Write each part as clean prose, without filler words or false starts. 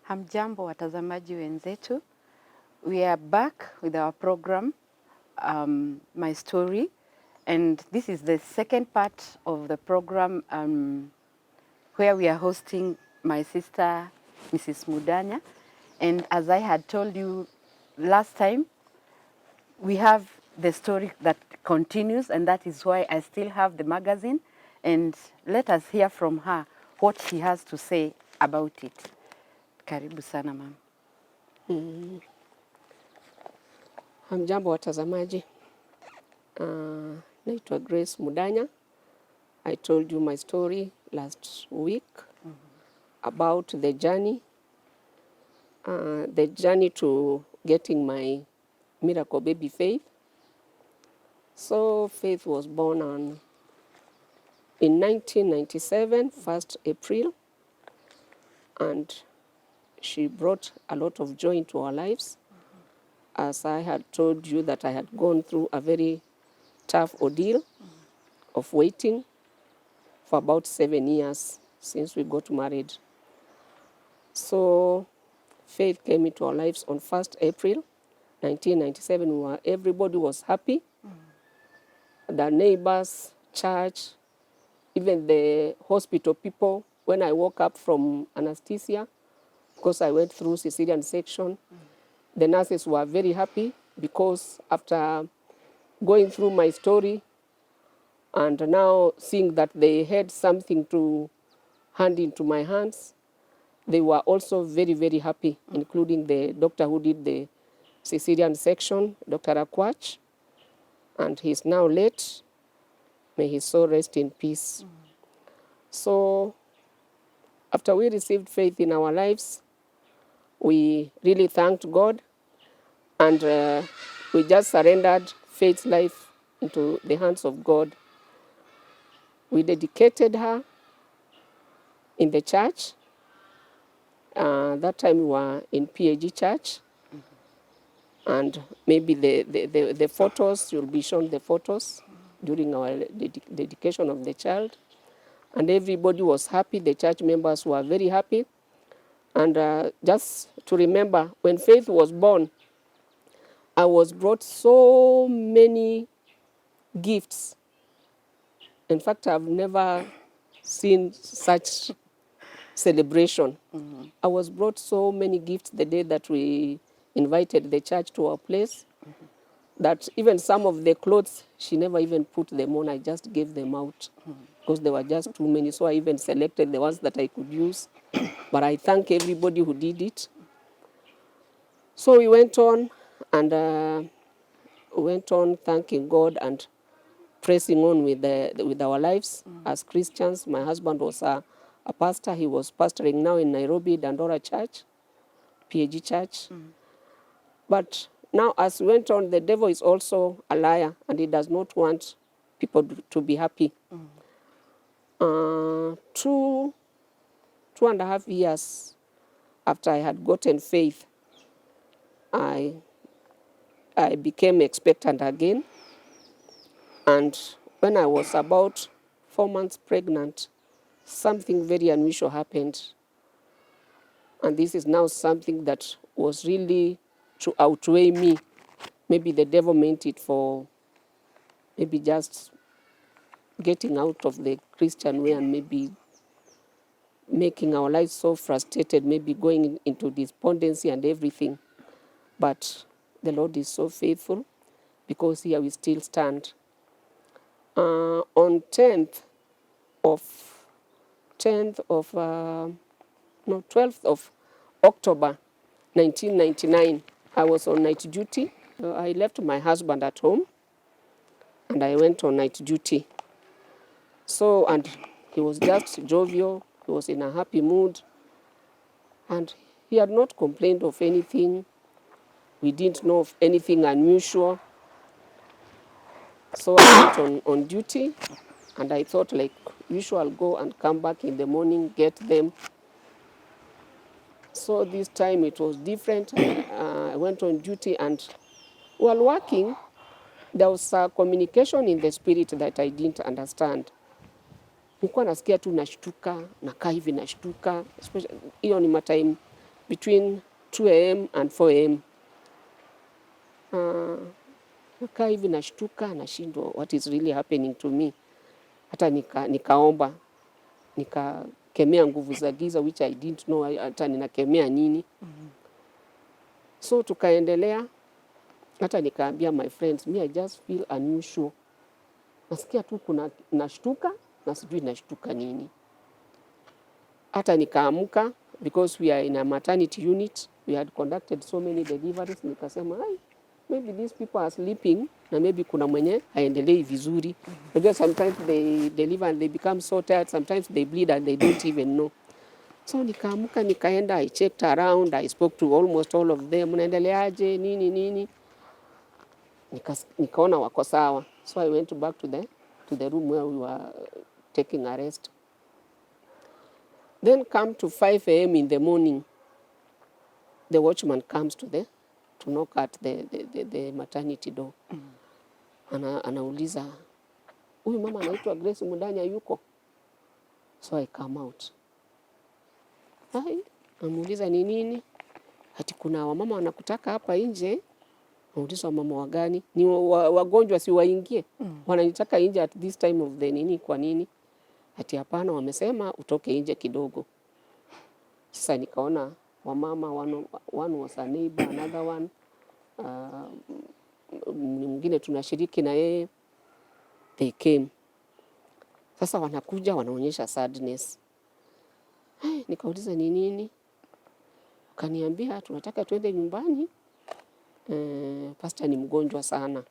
Hamjambo watazamaji wenzetu. We are back with our program, My Story. And this is the second part of the program where we are hosting my sister, Mrs. Mudanya. And as I had told you last time, we have the story that continues, and that is why I still have the magazine. And let us hear from her what she has to say about it. Karibu sana mama. Hamjambo watazamaji. Naitwa Grace Mudanya. I told you my story last week about the journey to getting my miracle baby Faith. So Faith was born in 1997, 1st April, and she brought a lot of joy into our lives. As I had told you that I had gone through a very tough ordeal of waiting for about 7 years since we got married. So Faith came into our lives on 1st April 1997. Everybody was happy. The neighbors, church, even the hospital people. When I woke up from anesthesia, because I went through cesarean section, the nurses were very happy because after going through my story and now seeing that they had something to hand into my hands, they were also very, very happy, including the doctor who did the cesarean section, Dr. Akwach, and he's now late. May his soul rest in peace. So after we received Faith in our lives, we really thanked God, and we just surrendered Faith's life into the hands of God. We dedicated her in the church. That time we were in PAG church, and maybe the photos, you'll be shown the photos during our dedication of the child. And everybody was happy. The church members were very happy. And just to remember, when Faith was born, I was brought so many gifts. In fact, I've never seen such celebration. I was brought so many gifts the day that we invited the church to our place, that even some of the clothes, she never even put them on. I just gave them out because there were just too many. So I even selected the ones that I could use. But I thank everybody who did it. So we went on and thanking God and pressing on with our lives as Christians. My husband was a pastor. He was pastoring now in Nairobi, Dandora Church, PAG Church. But now as we went on, the devil is also a liar, and he does not want people to be happy. 2.5 years after I had gotten Faith, I became expectant again. And when I was about 4 months pregnant, something very unusual happened. And this is now something that was really to outweigh me. Maybe the devil meant it for maybe just getting out of the Christian way and maybe making our lives so frustrated, maybe going into despondency and everything. But the Lord is so faithful, because here we still stand. On 12th of October 1999, I was on night duty. I left my husband at home and I went on night duty. So, and he was just jovial, he was in a happy mood, and he had not complained of anything. We didn't know of anything unusual. So I went on duty, and I thought, like usual, go and come back in the morning, get them. So this time it was different. I went on duty, and while working, there was a communication in the spirit that I didn't understand. Nilikuwa nasikia tu nashtuka, nakaa hivi nashtuka. Hiyo ni matime between 2 a.m. and 4 a.m. Nakaa hivi nashtuka, nashindwa what is really happening to me. Hata nikaomba, nikakemea nguvu za giza which I didn't know hata ninakemea nini. So tukaendelea, hata nikaambia my friends, me I just feel unusual. Nasikia tu kuna nashtuka na sijui nashtuka nini. Hata nikaamuka because we are in a maternity unit, we had conducted so many deliveries. Nikasema maybe these people are sleeping na maybe kuna mwenye haendelei vizuri. Because sometimes they deliver and they become so tired, sometimes they bleed and they don't even know. So nikaamuka, nikaenda, I checked around, I spoke to almost all of them, unaendeleaje nini. Nikaona wako sawa. So I went back to the room where we were taking a rest. Then come to 5 a.m. in the morning, the watchman comes to knock at the maternity door. Anauliza, huyu mama anaitwa Grace Mudanya yuko? So I come out. Namuuliza ni nini? Ati kuna wamama wanakutaka hapa nje. Nauliza wamama wagani? Ni wagonjwa si waingie? Wananitaka nje at this time of the nini, kwa nini? Ati hapana, wamesema utoke nje kidogo. Sasa nikaona wamama, one was a neighbor, another one mwingine tunashiriki na yeye, they came. Sasa wanakuja wanaonyesha sadness. Nikauliza ni nini? Kaniambia tunataka tuende nyumbani, pastor ni mgonjwa sana.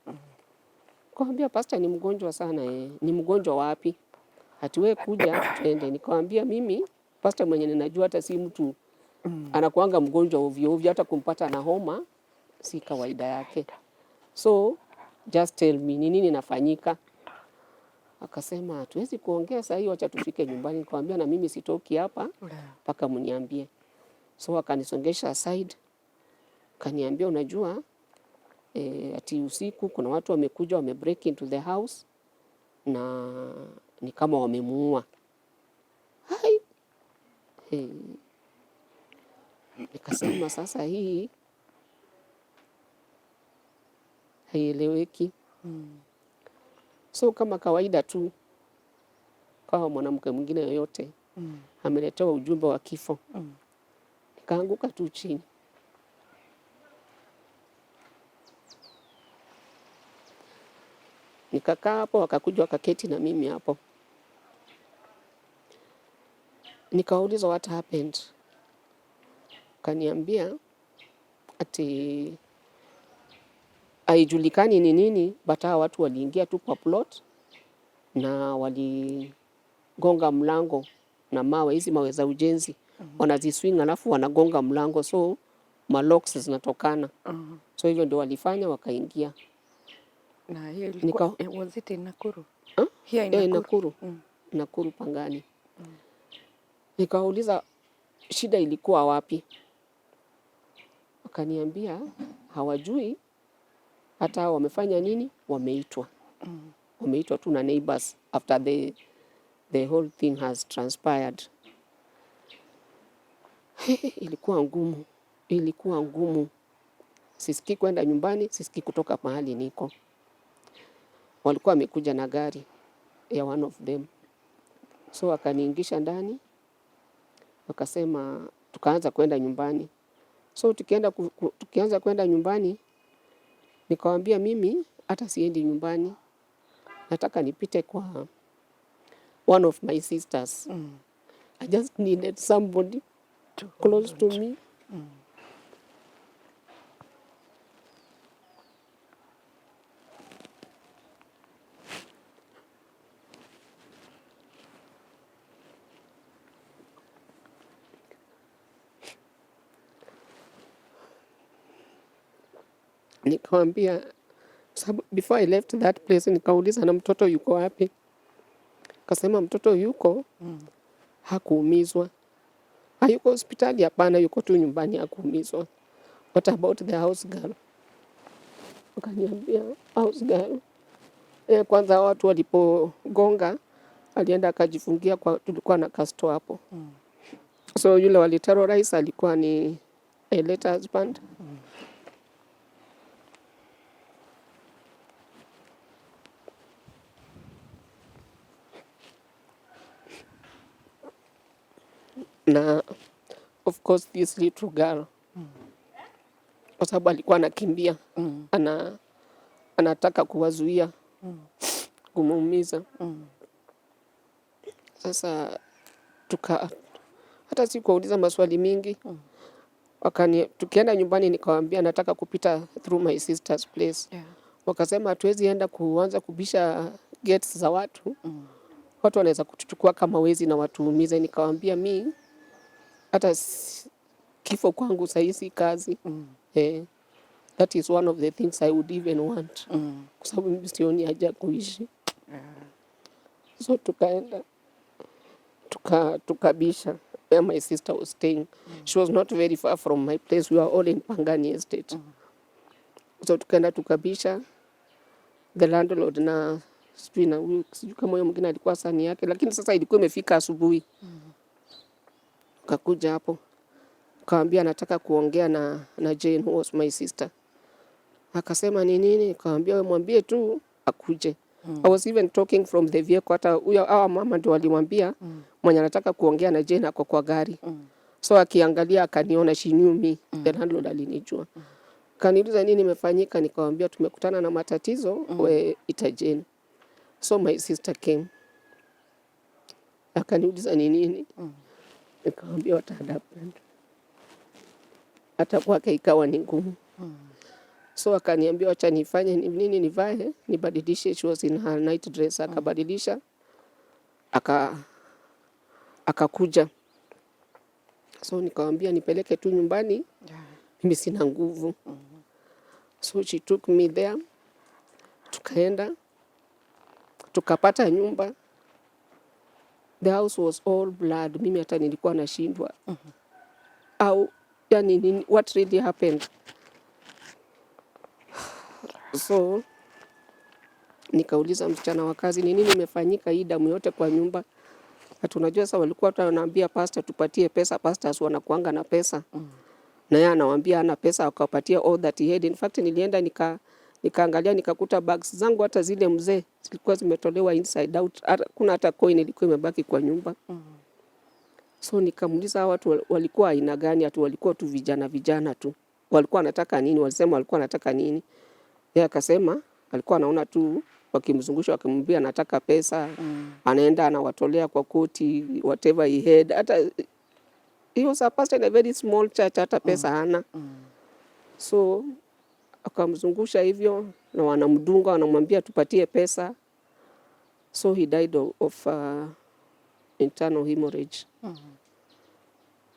Nikamwambia pastor ni mgonjwa sana, ni mgonjwa wapi? Ati wewe kuja tuende. Nikamwambia mimi pastor mwenye ninajua hata si mtu anakuanga mgonjwa ovyo ovyo, hata kumpata na homa si kawaida yake. So just tell me ni nini nafanyika. Akasema hatuwezi kuongea saa hii, acha tufike nyumbani. Nikamwambia na mimi sitoki hapa mpaka mniambie. So akanisongesha aside, kaniambia unajua ati usiku kuna watu wamekuja wamebreak into the house na ni kama wamemuua. Nikasema sasa hii haieleweki. So kama kawaida tu kama mwanamke mwingine yoyote ameletewa ujumbe wa kifo. Nikaanguka tu chini. Nikakaa hapo, wakakuja wakaketi na mimi hapo. Nikauliza what happened. Kaniambia ati haijulikani ni nini, but hawa watu waliingia tu kwa plot na waligonga mlango na mawe, hizi mawe za ujenzi. Wanaziswing alafu wanagonga mlango, so malocks zinatokana. So hivyo ndio walifanya, wakaingia. Na hiyo ilikuwa was it in Nakuru? Here in Nakuru. Nakuru Pangani. Nikauliza shida ilikuwa wapi? Wakaniambia hawajui hata wamefanya nini, wameitwa. Wameitwa tu na neighbors after the whole thing has transpired. Ilikuwa ngumu. Sisikii kwenda nyumbani, sisikii kutoka mahali niko. Walikuwa wamekuja na gari ya one of them. So wakaniingisha ndani, wakasema tukaanza kwenda nyumbani. So tukianza kwenda nyumbani, nikamwambia mimi hata siendi nyumbani. Nataka nipite kwa one of my sisters. I just needed somebody close to me. Nikamwambia, before I left that place, nikauliza na mtoto yuko wapi? Akasema mtoto yuko, hakuumizwa. Hayuko hospitali, hapana, yuko tu nyumbani, hakuumizwa. What about the house girl? Akaniambia house girl, kwanza watu walipogonga alienda akajifungia tulikuwa na kasto hapo. So yule waliterrorize alikuwa ni my late husband. Na of course this little girl, kwa sababu alikuwa anakimbia, anataka kuwazuia kumuumiza. Sasa hata sikuuliza maswali mingi. Tukienda nyumbani nikawaambia nataka kupita through my sister's place. Yeah. Wakasema hatuwezi enda kuanza kubisha gates za watu. Watu wanaweza kutuchukua kama wezi na watuumize. Nikawaambia hata kifo kwangu sahizi kazi. That is one of the things I would even want. Kwa sababu mimi sioni haja kuishi. So tukaenda tukabisha where my sister was staying. She was not very far from my place. We were all in Pangani Estate. So tukaenda tukabisha. The landlord na sijui kama huyo mwingine alikuwa sani yake, lakini sasa ilikuwa imefika asubuhi. Kakuja hapo. Kaambia nataka kuongea na Jane, who was my sister. Akasema ni nini? Nikamwambia wewe mwambie tu akuje. I was even talking from the vehicle. Hata huyo mama ndio alimwambia mwenye anataka kuongea na Jane ako kwa gari. So akiangalia akaniona, she knew me. The landlord alinijua. Kaniuliza nini imefanyika, nikamwambia tumekutana na matatizo, we ita Jane. So my sister came. Akaniuliza ni nini? Nikamwambia what had happened. Hata kwake ikawa ni ngumu. So akaniambia acha nifanye nini nivae, nibadilishe. She was in her night dress. Akabadilisha. Akakuja. So nikamwambia nipeleke tu nyumbani. Mimi sina nguvu. So she took me there. Tukaenda. Tukapata nyumba. The house was all blood. Mimi hata nilikuwa nashindwa. Yani what really happened? So nikauliza msichana wa kazi ni nini imefanyika hii damu yote kwa nyumba? Tunajua sasa walikuwa wanaambia pastor tupatie pesa, pastors wanakuanga na pesa. Na yeye anawaambia hana pesa, akawapatia all that he had. In fact nilienda nikaangalia nikakuta bags zangu hata zile mzee zilikuwa zimetolewa inside out. Kuna hata coin ilikuwa imebaki kwa nyumba. So nikamuuliza watu walikuwa aina gani? Walikuwa tu vijana tu. Walikuwa wanataka nini? Walisema walikuwa wanataka nini? Yeye akasema alikuwa anaona tu wakimzungusha wakimwambia anataka pesa. Anaenda anawatolea kwa koti whatever he had. Hata he was a pastor in a very small church, hata pesa hana. So akamzungusha hivyo na wanamdunga, wanamwambia tupatie pesa. So he died of internal hemorrhage.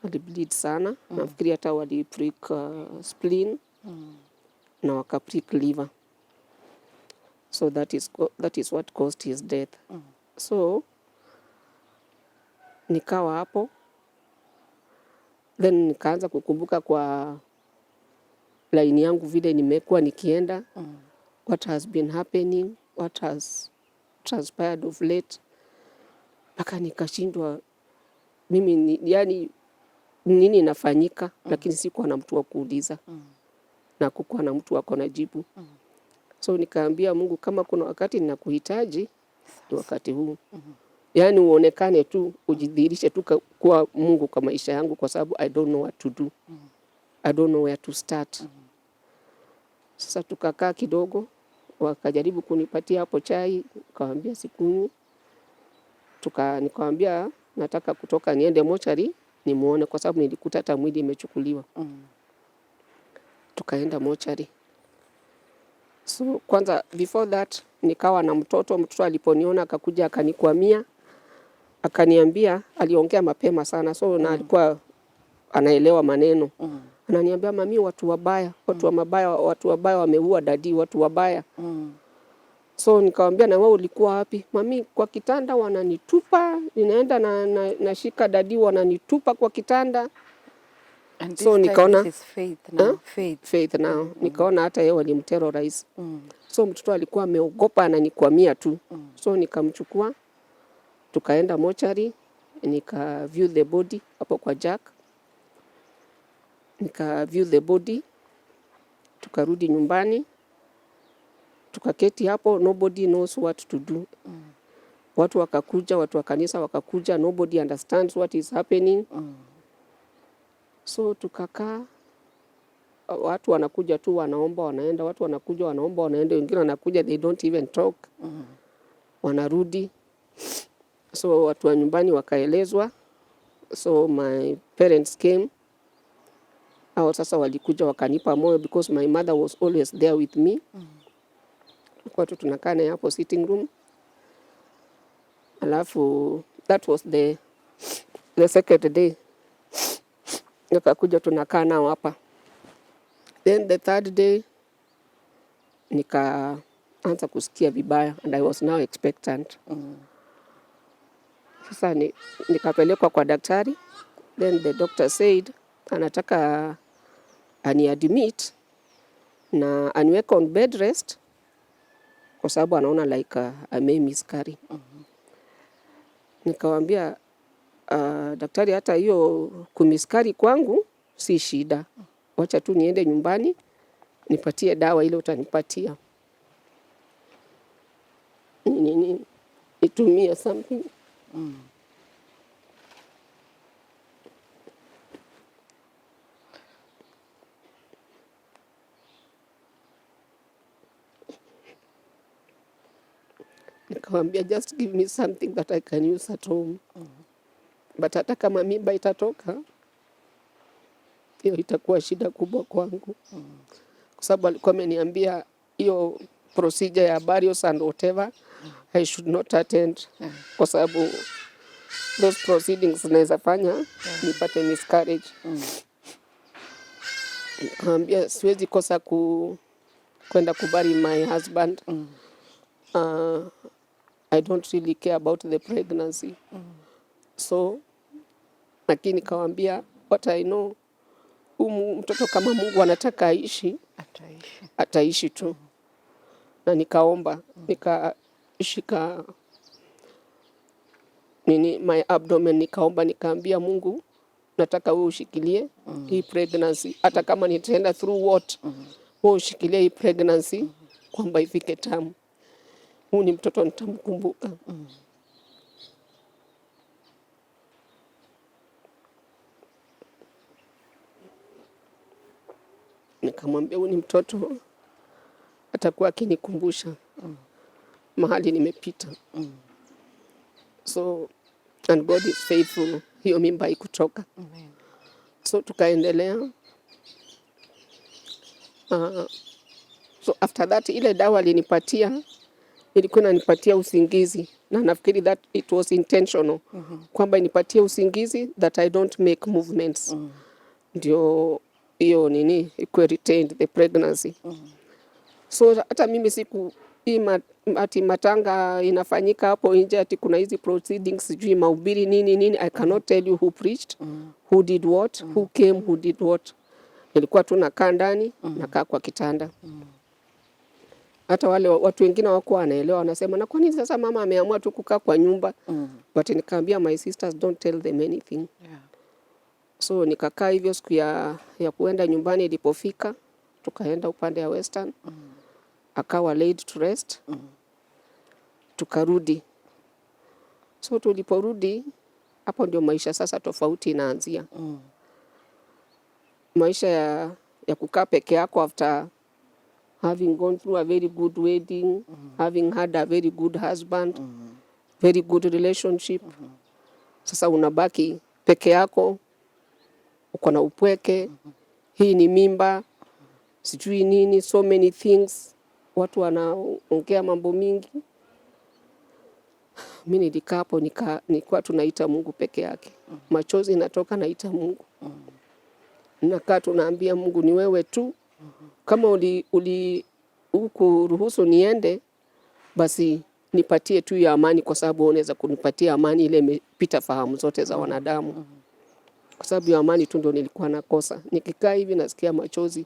Alibleed sana. Nafikiri hata waliprick spleen na wakaprick liver. So that is what caused his death. So nikawa hapo. Then nikaanza kukumbuka kwa line yangu vile nimekuwa nikienda. What has been happening, what has transpired of late. Mpaka nikashindwa mimi yani nini inafanyika, lakini sikuwa na mtu wa kuuliza. Na kukuwa na mtu wako na jibu. So nikaambia Mungu kama kuna wakati ninakuhitaji ni wakati huu. Yani uonekane tu, ujidhihirishe tu kwa Mungu kwa maisha yangu, kwa sababu I don't know what to do. I don't know where to start. Sasa tukakaa kidogo, wakajaribu kunipatia hapo chai, nikamwambia sikunywi. Nikamwambia nataka kutoka niende mochari nimuone, kwa sababu nilikuta hata mwili imechukuliwa. Tukaenda mochari. So kwanza before that nikawa na mtoto aliponiona akakuja akanikwamia. Akaniambia aliongea mapema sana, so na alikuwa anaelewa maneno. Ananiambia mami watu wabaya, watu wabaya wameua dadi, watu wabaya. So nikamwambia na wewe ulikuwa wapi? Mami kwa kitanda wananitupa, ninaenda nashika dadi wananitupa kwa kitanda. And so nikaona this is faith now. Faith now. Nikaona hata yeye walimterrorize. So mtoto alikuwa ameogopa ananikwamia tu. So nikamchukua tukaenda mochari, nika view the body hapo kwa Jack. nika view the body, tukarudi nyumbani, tukaketi hapo, nobody knows what to do. Watu wakakuja, watu wa kanisa wakakuja, nobody understands what is happening. So tukakaa, watu wanakuja tu wanaomba wanaenda, watu wanakuja wanaomba wanaenda, wengine wanakuja they don't even talk. Wanarudi. So watu wa nyumbani wakaelezwa. So my parents came. Hao sasa walikuja wakanipa moyo because my mother was always there with me. Kwa tu tunakaa naye hapo sitting room. Alafu that was the second day. Nikakuja tunakaa nao hapa. Then the third day nikaanza kusikia vibaya and I was now expectant. Sasa nikapelekwa kwa daktari. Then the doctor said anataka ani-admit na aniweke on bed rest kwa sababu anaona like I may miscarry. Nikamwambia daktari, hata hiyo kumiscarry kwangu si shida. Wacha tu niende nyumbani nipatie dawa ile utanipatia. Nitumie something. Nikamwambia just give me something that I can use at home. But hata kama mimba itatoka, hiyo itakuwa shida kubwa kwangu. Kwa sababu alikuwa ameniambia hiyo procedure ya burials and whatever, I should not attend. Kwa sababu those proceedings naweza fanya nipate miscarriage. Nikamwambia siwezi kosa kwenda kubury my husband. I don't really care about the pregnancy. So lakini nikamwambia what I know, mtoto kama Mungu anataka aishi, ataishi tu. Na nikaomba, nikashika my abdomen, nikaomba, nikaambia Mungu, nataka wewe ushikilie hii pregnancy, hata kama nitaenda through what, wewe ushikilie hii pregnancy kwamba ifike tamu. Huu ni mtoto nitamkumbuka. Nikamwambia huu ni mtoto atakuwa akinikumbusha mahali nimepita. So and God is faithful. Hiyo mimba ikutoka. So tukaendelea. So after that ile dawa alinipatia ilikuwa inanipatia usingizi, na nafikiri that it was intentional. Kwamba inipatia usingizi that I don't make movements. Ndio hiyo ikuwe retained the pregnancy. So hata mimi siku ati matanga inafanyika hapo nje, ati kuna hizi proceedings, sijui mahubiri nini, I cannot tell you who preached, who did what, who came, who did what. Nilikuwa tu nakaa ndani, nakaa kwa kitanda. Hata wale watu wengine wako wanaelewa, wanasema na kwa nini sasa mama ameamua tu kukaa kwa nyumba? But nikaambia my sisters don't tell them anything. So nikakaa hivyo. Siku ya kuenda nyumbani ilipofika, tukaenda upande ya Western. Akawa laid to rest. Tukarudi. So tuliporudi, hapo ndio maisha sasa tofauti inaanzia. Maisha ya kukaa peke yako after having gone through a very good wedding, having had a very good husband, very good relationship. Sasa unabaki peke yako, uko na upweke, hii ni mimba, sijui nini, so many things. Watu wanaongea mambo mingi. Mimi nilikaa hapo nilikuwa tunaita Mungu peke yake. Machozi inatoka, naita Mungu. Nakaa tunaambia Mungu ni wewe tu. Kama ukuruhusu niende, basi nipatie tu ya amani, kwa sababu unaweza kunipatia amani ile imepita fahamu zote za wanadamu. Kwa sababu ya amani tu ndio nilikuwa nakosa. Nikikaa hivi nasikia machozi.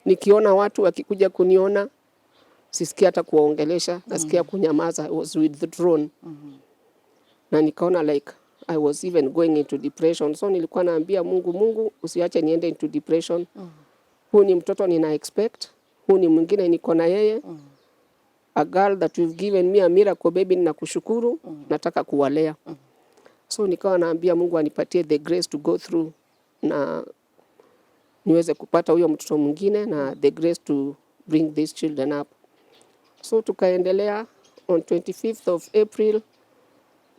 Nikiona watu wakikuja kuniona, sisikia hata kuwaongelesha, nasikia kunyamaza. I was withdrawn. Na nikaona like I was even going into depression. So nilikuwa naambia Mungu usiache niende into depression. Huu ni mtoto nina expect, huu ni mwingine niko na yeye. A girl that you've given me a miracle baby, ninakushukuru, nataka kuwalea. So nikawa naambia Mungu anipatie the grace to go through na niweze kupata huyo mtoto mwingine na the grace to bring these children up. So tukaendelea. On 25th of April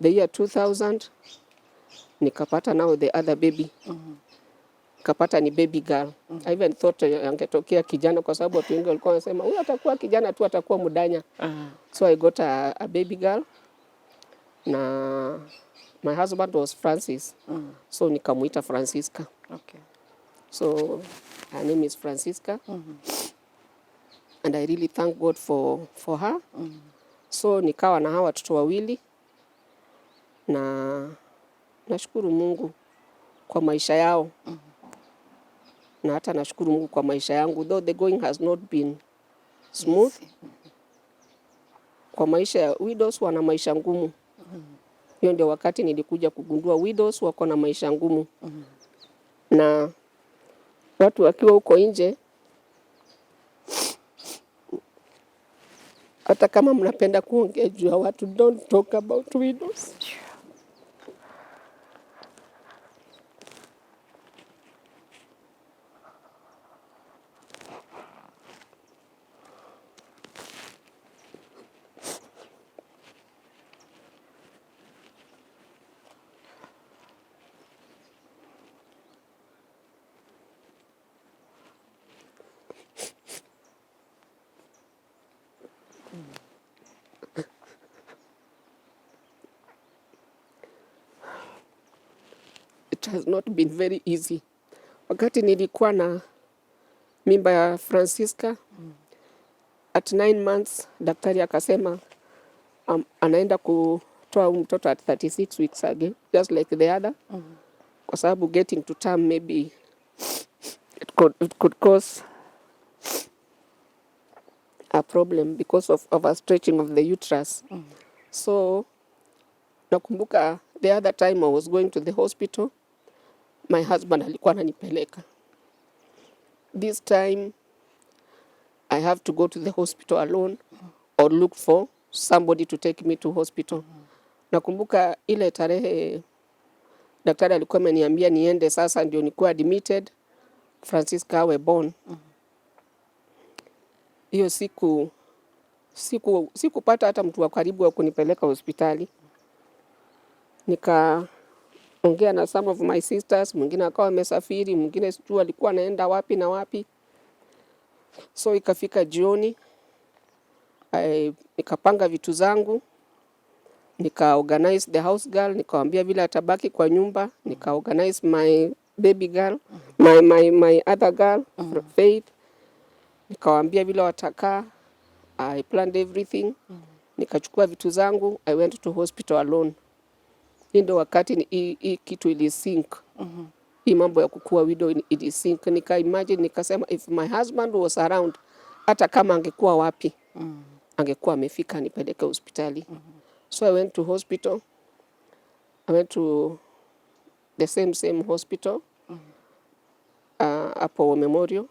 the year 2000 nikapata now the other baby. Kapata ni baby girl. I even thought angetokea kijana kwa sababu watu wengi walikuwa wanasema huyu atakuwa kijana tu, atakuwa Mudanya. So I got a baby girl na my husband was Francis. So nikamuita Francisca. Okay. So her name is Francisca. And I really thank God for her. So nikawa na hawa watoto wawili na nashukuru Mungu kwa maisha yao. Na hata nashukuru Mungu kwa maisha yangu, though the going has not been smooth. Kwa maisha ya widows wana maisha ngumu. Hiyo ndio wakati nilikuja kugundua widows wako na maisha ngumu. Na watu wakiwa huko nje, hata kama mnapenda kuongea juu ya watu, don't talk about widows. It has not been very easy. Wakati nilikuwa na mimba ya Francisca, at 9 months, daktari akasema anaenda kutoa mtoto at 36 weeks again, just like the other. Kwa sababu getting to term maybe it could cause a problem because of overstretching of the uterus. So nakumbuka the other time I was going to the hospital, my husband alikuwa ananipeleka. This time I have to go to the hospital alone or look for somebody to take me to hospital. Nakumbuka ile tarehe daktari alikuwa ameniambia niende sasa ndio nikuwa admitted, Francisca awe born. Hiyo sikupata hata mtu wa karibu wa kunipeleka hospitali. Nikaongea na some of my sisters, mwingine akawa amesafiri, mwingine sijui alikuwa anaenda wapi na wapi. So ikafika jioni, nikapanga vitu zangu, nika-organize the house girl, nikawaambia vile atabaki kwa nyumba, nika-organize my baby girl, my other girl, Faith, nikawaambia vile watakaa. I planned everything. Nikachukua vitu zangu, I went to hospital alone. Ndio wakati hii kitu ilisink. Hii mambo ya kukua widow ilisink. Nika-imagine, nikasema if my husband was around, hata kama angekuwa wapi, angekuwa amefika nipeleke hospitali. So I went to hospital. I went to the same hospital, hapo Memorial.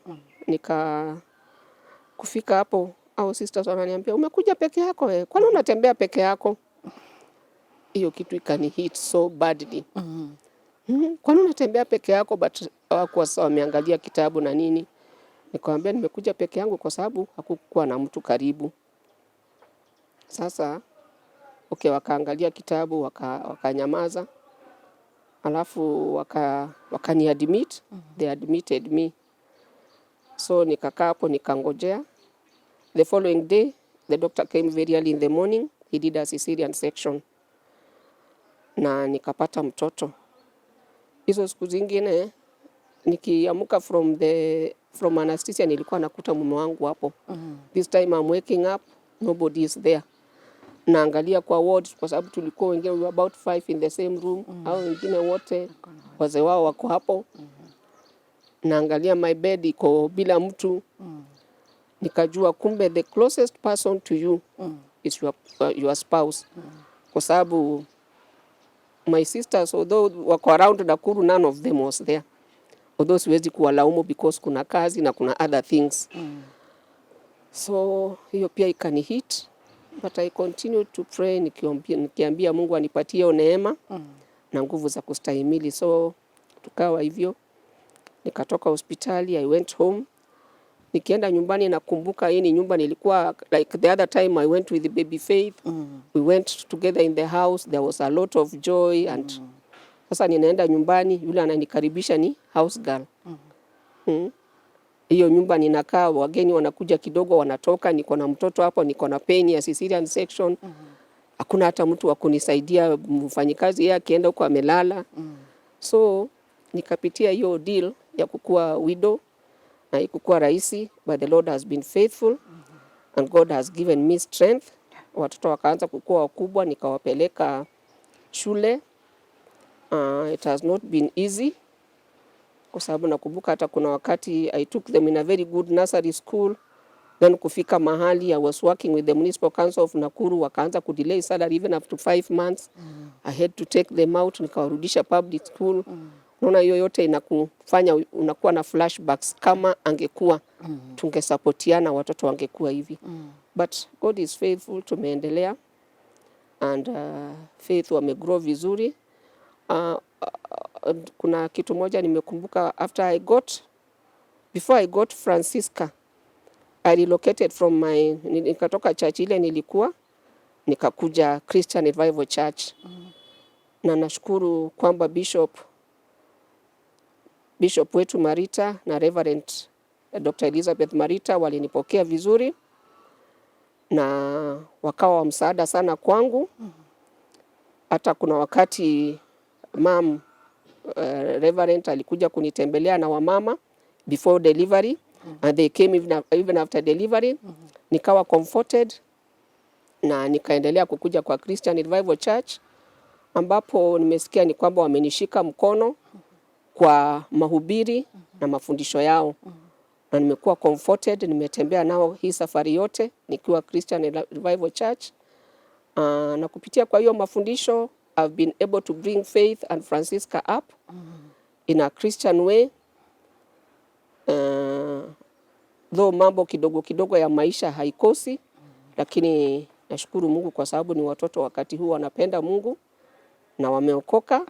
Kufika hapo, au sisters wananiambia, umekuja peke yako wewe? Kwani unatembea peke yako? Hiyo kitu ikani hit so badly. Kwani unatembea peke yako? But hawakuwa sawa, wameangalia kitabu na nini. Nikamwambia nimekuja peke yangu kwa sababu hakukuwa na mtu karibu. Sasa okay, wakaangalia kitabu, wakanyamaza. Alafu wakani admit, they admitted me. So nikakaa hapo nikangojea. The following day, the doctor came very early in the morning. He did a cesarean section. Na nikapata mtoto. Hizo siku zingine nikiamuka from anesthesia nilikuwa nakuta mume wangu hapo. This time I'm waking up, nobody is there. Naangalia kwa ward kwa sababu tulikuwa wengine, we were about 5 in the same room. Hao wengine wote wazee wao wako hapo. Naangalia my bed iko bila mtu. Nikajua kumbe the closest person to you is your spouse. Kwa sababu my sisters, although wako around Nakuru, none of them was there. Although siwezi kuwalaumu because kuna kazi na kuna other things. So hiyo pia ikani hit, but I continue to pray nikiambia Mungu anipatie hiyo neema na nguvu za kustahimili. So tukawa hivyo, nikatoka hospitali, I went home. Nikienda nyumbani nakumbuka hii ni nyumba nilikuwa, like the other time I went with the baby Faith. We went together in the house, there was a lot of joy and sasa ninaenda nyumbani, yule ananikaribisha ni house girl. Hiyo nyumba ninakaa, wageni wanakuja kidogo wanatoka, niko na mtoto hapo, niko na pain ya cesarean section. Hakuna hata mtu wa kunisaidia, mfanyikazi yeye akienda huko amelala. So nikapitia hiyo deal ya kukua widow, na haikuwa rahisi, but the Lord has been faithful and God has given me strength. Watoto wakaanza kukua wakubwa, nikawapeleka shule. It has not been easy, kwa sababu nakumbuka hata kuna wakati I took them in a very good nursery school, then kufika mahali I was working with the Municipal Council of Nakuru, wakaanza kudelay salary even up to 5 months. I had to take them out, nikawarudisha public school. Unaona hiyo yote inakufanya unakuwa na flashbacks, kama angekuwa tungesapotiana watoto wangekuwa hivi. But God is faithful, tumeendelea and Faith wamegrow vizuri. Kuna kitu moja nimekumbuka, before I got Francisca, I relocated from nikatoka church ile nilikuwa, nikakuja Christian Revival Church. Na nashukuru kwamba Bishop wetu Marita na Reverend Dr. Elizabeth Marita walinipokea vizuri na wakawa wa msaada sana kwangu. Hata kuna wakati Reverend alikuja kunitembelea na wamama before delivery, and they came even after delivery. Nikawa comforted na nikaendelea kukuja kwa Christian Revival Church, ambapo nimesikia ni kwamba wamenishika mkono kwa mahubiri na mafundisho yao. Na nimekuwa comforted, nimetembea nao hii safari yote nikiwa Christian Revival Church. Na kupitia kwa hiyo mafundisho, I've been able to bring Faith and Francisca up in a Christian way. Though mambo kidogo ya maisha haikosi, lakini nashukuru Mungu kwa sababu ni watoto wakati huu wanapenda Mungu na wameokoka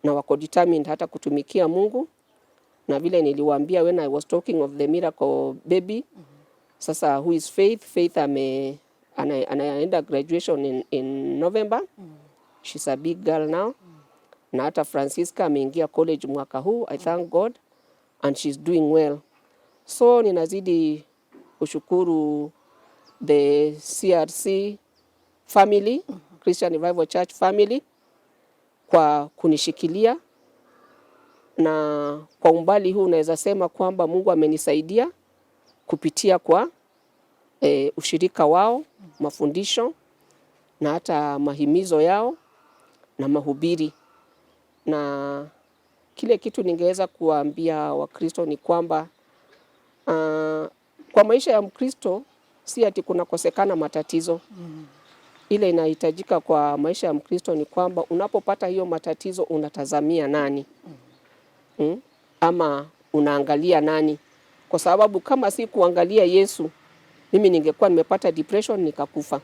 na wako determined hata kutumikia Mungu. Na vile niliwaambia when I was talking of the miracle baby, sasa who is Faith anaenda graduation in November. She's a big girl now. Na hata Francisca ameingia college mwaka huu, I thank God, and she's doing well. So ninazidi kushukuru the CRC family, Christian Revival Church family, kwa kunishikilia. Na kwa umbali huu naweza sema kwamba Mungu amenisaidia kupitia kwa ushirika wao, mafundisho na hata mahimizo yao na mahubiri. Na kile kitu ningeweza kuambia Wakristo ni kwamba kwa maisha ya Mkristo si ati kunakosekana matatizo. Ile inahitajika kwa maisha ya Mkristo ni kwamba unapopata hiyo matatizo unatazamia nani? Ama unaangalia nani? Kwa sababu kama si kuangalia Yesu, mimi ningekuwa nimepata depression nikakufa.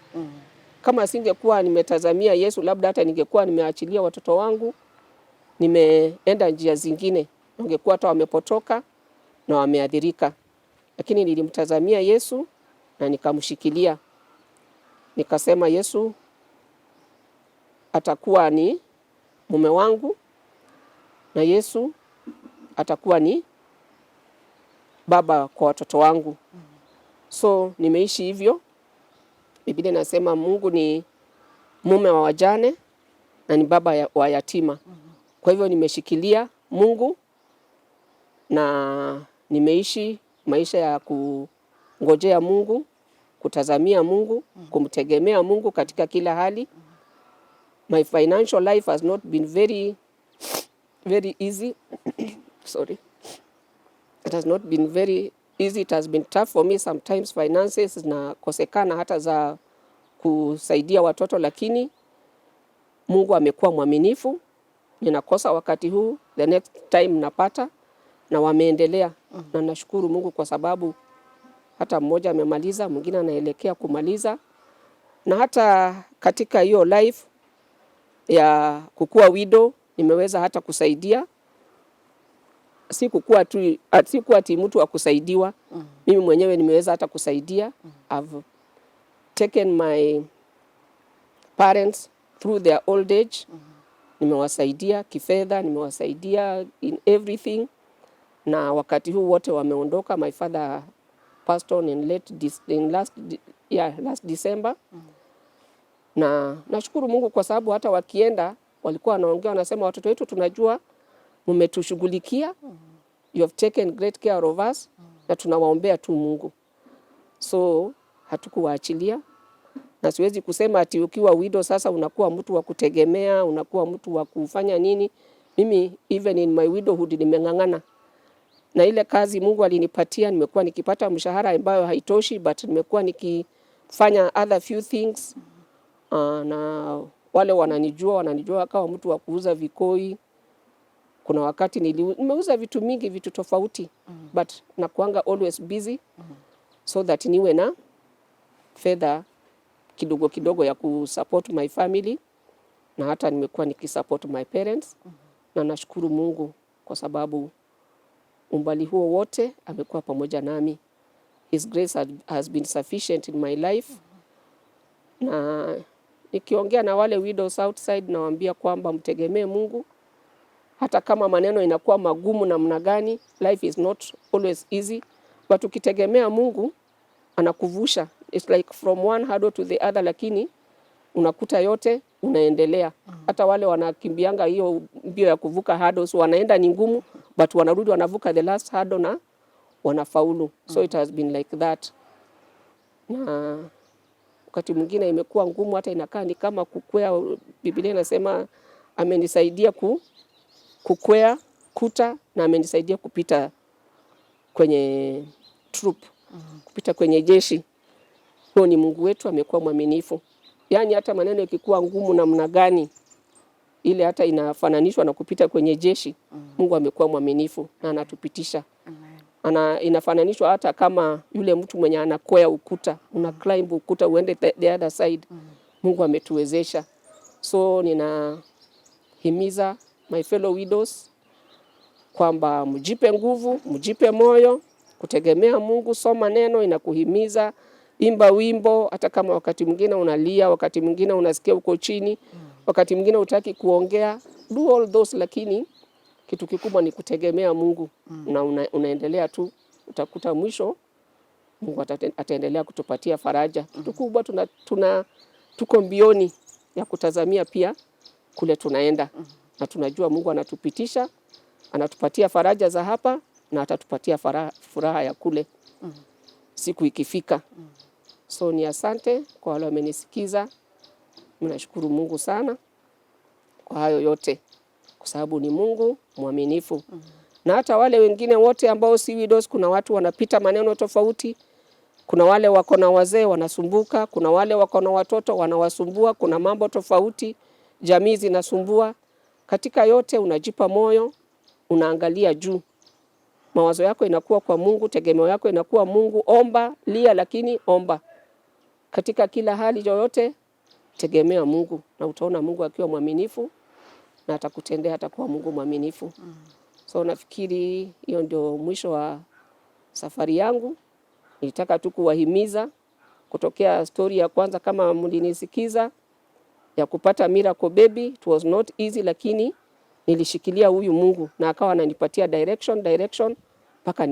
Kama singekuwa nimetazamia Yesu, labda hata ningekuwa nimeachilia watoto wangu, nimeenda njia zingine, ningekuwa hata wamepotoka na wameadhirika. Lakini nilimtazamia Yesu na nikamshikilia. Nikasema Yesu atakuwa ni mume wangu na Yesu atakuwa ni baba kwa watoto wangu. So nimeishi hivyo. Biblia inasema Mungu ni mume wa wajane na ni baba wa yatima. Kwa hivyo nimeshikilia Mungu na nimeishi maisha ya kungojea Mungu, kutazamia Mungu, kumtegemea Mungu katika kila hali. My financial life has not been very easy. Sorry. It has not been very easy. It has been tough for me sometimes. Finances na kosekana hata za kusaidia watoto, lakini Mungu amekuwa mwaminifu. Ninakosa wakati huu, the next time napata, na wameendelea. Na nashukuru Mungu kwa sababu hata mmoja amemaliza, mwingine anaelekea kumaliza. Na hata katika hiyo life ya kukua widow nimeweza hata kusaidia. Sikuwa ati mtu wa kusaidiwa. Mimi mwenyewe nimeweza hata kusaidia. I've taken my parents through their old age. Nimewasaidia kifedha, nimewasaidia in everything. Na wakati huu wote wameondoka. My father passed on in last December. Na nashukuru Mungu kwa sababu hata wakienda walikuwa wanaongea, wanasema watoto wetu tunajua mmetushughulikia. You have taken great care of us. Na tunawaombea tu Mungu. So hatukuwaachilia. Na siwezi kusema ati ukiwa widow sasa unakuwa mtu wa kutegemea, unakuwa mtu wa kufanya nini. Mimi even in my widowhood nimeng'ang'ana. Na ile kazi Mungu alinipatia, nimekuwa nikipata mshahara ambayo haitoshi, but nimekuwa nikifanya other few things. Na wale wananijua kama mtu wa kuuza vikoi. Kuna wakati nimeuza vitu mingi, vitu tofauti, but nakuanga always busy so that niwe na fedha kidogo kidogo ya kusupport my family, na hata nimekuwa nikisupport my parents. Na nashukuru Mungu kwa sababu umbali huo wote amekuwa pamoja nami. His grace has been sufficient in my life. Na nikiongea na wale widows outside nawaambia kwamba mtegemee Mungu. Hata kama maneno inakuwa magumu namna gani, life is not always easy, but ukitegemea Mungu anakuvusha. It's like from one hurdle to the other, lakini unakuta yote unaendelea. Hata wale wanakimbianga hiyo mbio ya kuvuka hurdles wanaenda ni ngumu, but wanarudi wanavuka the last hurdle na wanafaulu. So it has been like that. Na wakati mwingine imekuwa ngumu, hata inakaa ni kama kukwea. Biblia inasema amenisaidia kukwea kuta, na amenisaidia kupita kwenye troop, kupita kwenye jeshi. Huyo ni Mungu wetu, amekuwa mwaminifu. Yaani hata maneno yakikuwa ngumu namna gani, ile hata inafananishwa na kupita kwenye jeshi. Mungu amekuwa mwaminifu na anatupitisha. Inafananishwa hata kama yule mtu mwenye anakwea ukuta, una climb ukuta uende the other side. Mungu ametuwezesha. So ninahimiza my fellow widows kwamba mjipe nguvu, mjipe moyo, kutegemea Mungu. Soma neno, inakuhimiza. Imba wimbo, hata kama wakati mwingine unalia, wakati mwingine unasikia uko chini, wakati mwingine hutaki kuongea. Do all those, lakini kitu kikubwa ni kutegemea Mungu. Na unaendelea tu, utakuta mwisho Mungu ataendelea kutupatia faraja. Kitu kubwa tuko mbioni ya kutazamia pia kule tunaenda. Na tunajua Mungu anatupitisha, anatupatia faraja za hapa, na atatupatia furaha ya kule siku ikifika. So ni asante kwa wale wamenisikiza. Ninashukuru Mungu sana kwa hayo yote, kwa sababu ni Mungu mwaminifu. Na hata wale wengine wote ambao si widows, kuna watu wanapita maneno tofauti. Kuna wale wako na wazee wanasumbuka, kuna wale wako na watoto wanawasumbua, kuna mambo tofauti, jamii zinasumbua. Katika yote unajipa moyo, unaangalia juu. Mawazo yako inakuwa kwa Mungu, tegemeo yako inakuwa Mungu. Omba, lia, lakini omba. Katika kila hali yoyote tegemea Mungu, na utaona Mungu akiwa mwaminifu, na atakutendea, atakuwa Mungu mwaminifu. So nafikiri hiyo ndio mwisho wa safari yangu. Nilitaka tu kuwahimiza kutokea story ya kwanza, kama mlinisikiza, ya kupata miracle baby. It was not easy, lakini nilishikilia huyu Mungu na akawa ananipatia direction mpaka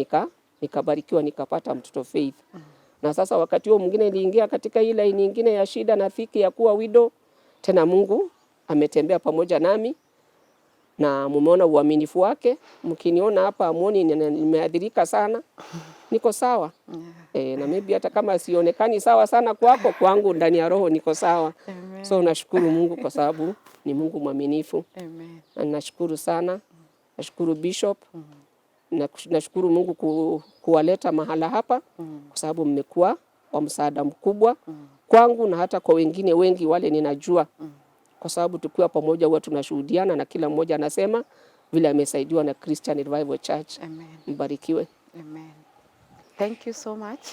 nikabarikiwa, nikapata mtoto Faith. Na sasa wakati huo mwingine niliingia katika ile nyingine ya shida na dhiki ya kuwa widow. Tena Mungu ametembea pamoja nami, na mumeona uaminifu wake. Mkiniona hapa amuoni nimeadhirika sana, niko sawa. Na maybe hata kama sionekani sawa sana kwako, kwangu ndani ya roho niko sawa. Amen. So nashukuru Mungu kwa sababu ni Mungu mwaminifu. Amen. Na nashukuru sana. Nashukuru Bishop. Nashukuru Mungu kuwaleta mahala hapa, kwa sababu mmekuwa wa msaada mkubwa kwangu, na hata kwa wengine wengi wale ninajua kwa sababu tukiwa pamoja huwa tunashuhudiana na kila mmoja anasema vile amesaidiwa na Christian Revival Church. Amen. Mbarikiwe. Amen. Thank you so much,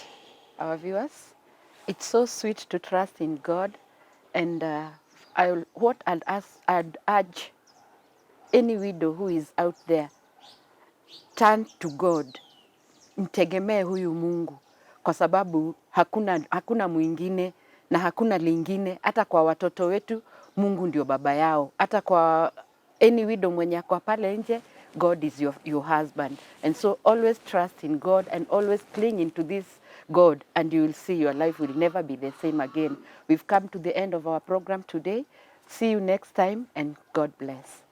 our viewers. It's so sweet to trust in God, and I'd urge any widow who is out there, turn to God. Mtegemee huyu Mungu kwa sababu hakuna mwingine na hakuna lingine. Hata kwa watoto wetu Mungu ndio baba yao. Hata kwa any widow mwenye kwa pale nje, God is your husband. And so always trust in God and always cling into this God, and you will see your life will never be the same again. We've come to the end of our program today. See you next time, and God bless.